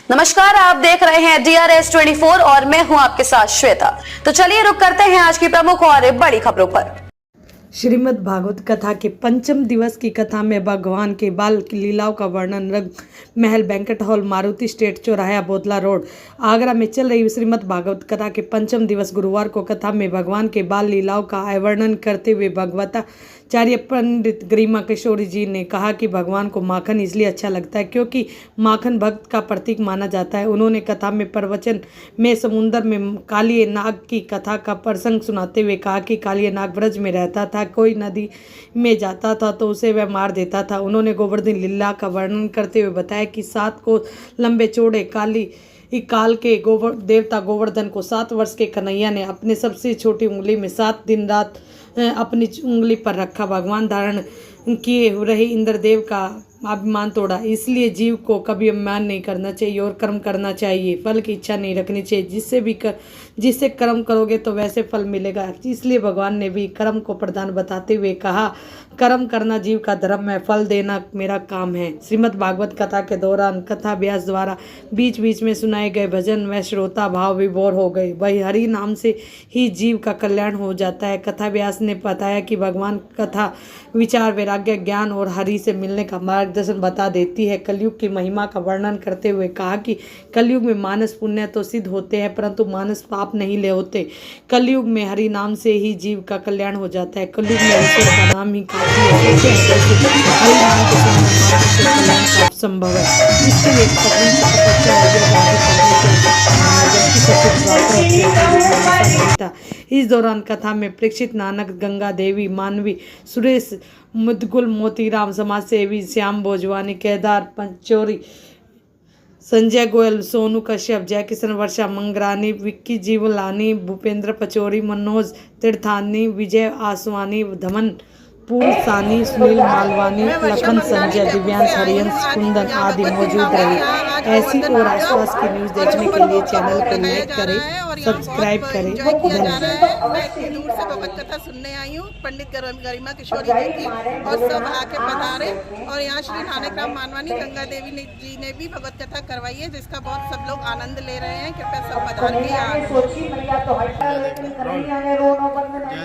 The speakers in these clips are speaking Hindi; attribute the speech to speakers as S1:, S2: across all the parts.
S1: नमस्कार, आप देख रहे हैं DRS24 और मैं हूं आपके साथ श्वेता। तो चलिए रुक करते हैं आज की प्रमुख और बड़ी खबरों पर।
S2: श्रीमद् भागवत कथा के पंचम दिवस की कथा में भगवान के बाल लीलाओं का वर्णन रंग महल बैंकेट हॉल, मारुति स्टेट चौराहा, बोतला रोड, आगरा में चल रही श्रीमद् भागवत कथा के पंचम दिवस गुरुवार को कथा में भगवान के बाल लीलाओं का वर्णन करते हुए भगवताचार्य पंडित गरिमा किशोरी जी ने कहा कि भगवान को माखन इसलिए अच्छा लगता है क्योंकि माखन भक्त का प्रतीक माना जाता है। उन्होंने कथा में प्रवचन में समुद्र में कालिये नाग की कथा का प्रसंग सुनाते हुए कहा कि कालिये नाग ब्रज में रहता था, कोई नदी में जाता था तो उसे वह मार देता था। उन्होंने गोवर्धन लीला का वर्णन करते हुए बताया कि 7 को लंबे चौड़े काल के देवता गोवर्धन को 7 वर्ष के कन्हैया ने अपने सबसे छोटी उंगली में 7 दिन रात अपनी उंगली पर रखा। भगवान धारण किए रहे इंद्रदेव का अभिमान तोड़ा, इसलिए जीव को कभी अभिमान नहीं करना चाहिए और कर्म करना चाहिए। फल की इच्छा नहीं रखनी चाहिए। जिससे कर्म करोगे तो वैसे फल मिलेगा। इसलिए भगवान ने भी कर्म को प्रधान बताते हुए कहा, कर्म करना जीव का धर्म है, फल देना मेरा काम है। श्रीमद् भागवत कथा के दौरान कथा व्यास द्वारा बीच बीच में सुनाए गए भजन व श्रोता भाव विभोर हो गए। वही हरि नाम से ही जीव का कल्याण हो जाता है। कथा व्यास ने बताया कि भगवान कथा विचार, वैराग्य, ज्ञान और हरि से मिलने का मार्गदर्शन बता देती है। कलयुग की महिमा का वर्णन करते हुए कहा कि कलयुग में मानस पुण्य तो सिद्ध होते हैं परंतु मानस पाप नहीं ले होते। कलयुग में हरि नाम से ही जीव का कल्याण हो जाता है। कलयुग में ईश्वर का नाम ही काफी है। हरि नाम के सिवा मानस से कल्याण प्राप्त संभव है। इसके लिए कठिन तपस्या था। इस दौरान कथा में प्रेक्षित नानक, गंगा देवी, मानवी, सुरेश मुदगुल, मोतीराम, समाज सेवी श्याम भोजवानी, केदार पंचोरी, संजय गोयल, सोनू कश्यप, जयकिशन वर्षा, मंगरानी, विक्की जीवलानी, भूपेंद्र पचौरी, मनोज तीर्थानी, विजय आसवानी, धमन पूरसानी, सुनील मालवानी, लखन संजय, दिव्यांश, हरियंश, कुंदन आदि मौजूद रहे। ऐसी और आसपास की न्यूज देखने के लिए चैनल को लाइक करें, सब्सक्राइब करें।
S3: मैं इतनी दूर से भगवत कथा सुनने आई हूँ पंडित गरिमा किशोरी जी की, और सब आके पधारे। और यहाँ श्री नानक राम मानवानी, गंगा देवी जी ने भी भगवत कथा करवाई है, जिसका बहुत सब लोग आनंद ले रहे हैं। कृपया सब पधार के
S4: जय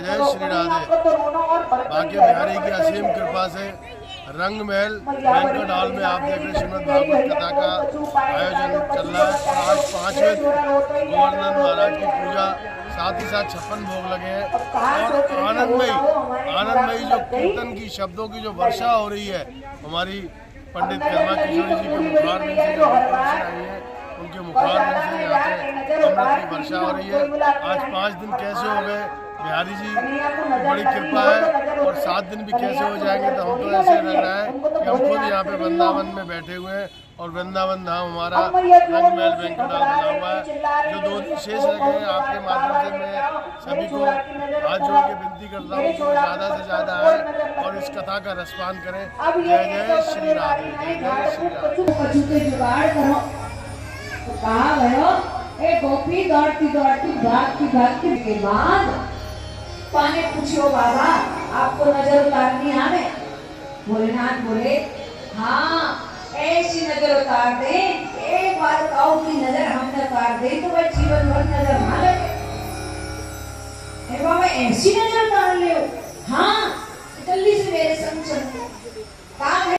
S4: जय श्री राधे। भाग्य बिहारी की असीम कृपा से रंग महल बैंक्वेट हॉल में आप देख रहे श्रीमद् भागवत कथा का आयोजन चल रहा है। आज 5वें गोवर्धन महाराज की पूजा, साथ ही साथ 56 भोग लगे हैं। और आनंदमयी जो कीर्तन की शब्दों की जो वर्षा हो रही है, हमारी पंडित गरिमा किशोरी जी के मुखार में से जो आई है, उनके मुखार में से यहाँ पे अमृत की वर्षा हो रही है। आज 5 दिन कैसे हो गए, बिहारी जी की बड़ी कृपा है, और 7 दिन भी कैसे हो जाएंगे तो हम तो ऐसे लग रहा है कि हम खुद यहाँ पे वृंदावन में बैठे हुए हैं। और वृंदावन धाम हमारा रंग महल बैंक्वेट हॉल बना हुआ है। जो 2 दिन शेष रखे हैं, आपके माध्यम से मैं सभी को हाथ जोड़ के विनती करता हूँ कि वो ज़्यादा से ज़्यादा आए और इस कथा का रसपान करें। जय जय श्री राधे, जय जय श्री
S5: राधे। के बाद पाने पूछो बाबा आपको नजर उतारनी आवे? भोलेनाथ बोले हाँ, ऐसी नजर उतार दे, एक बार काऊ की नजर हमने उतार दे तो वह जीवन भर नजर ना लगे। बाबा ऐसी नजर उतार ले? हाँ, जल्दी से मेरे संग चलो।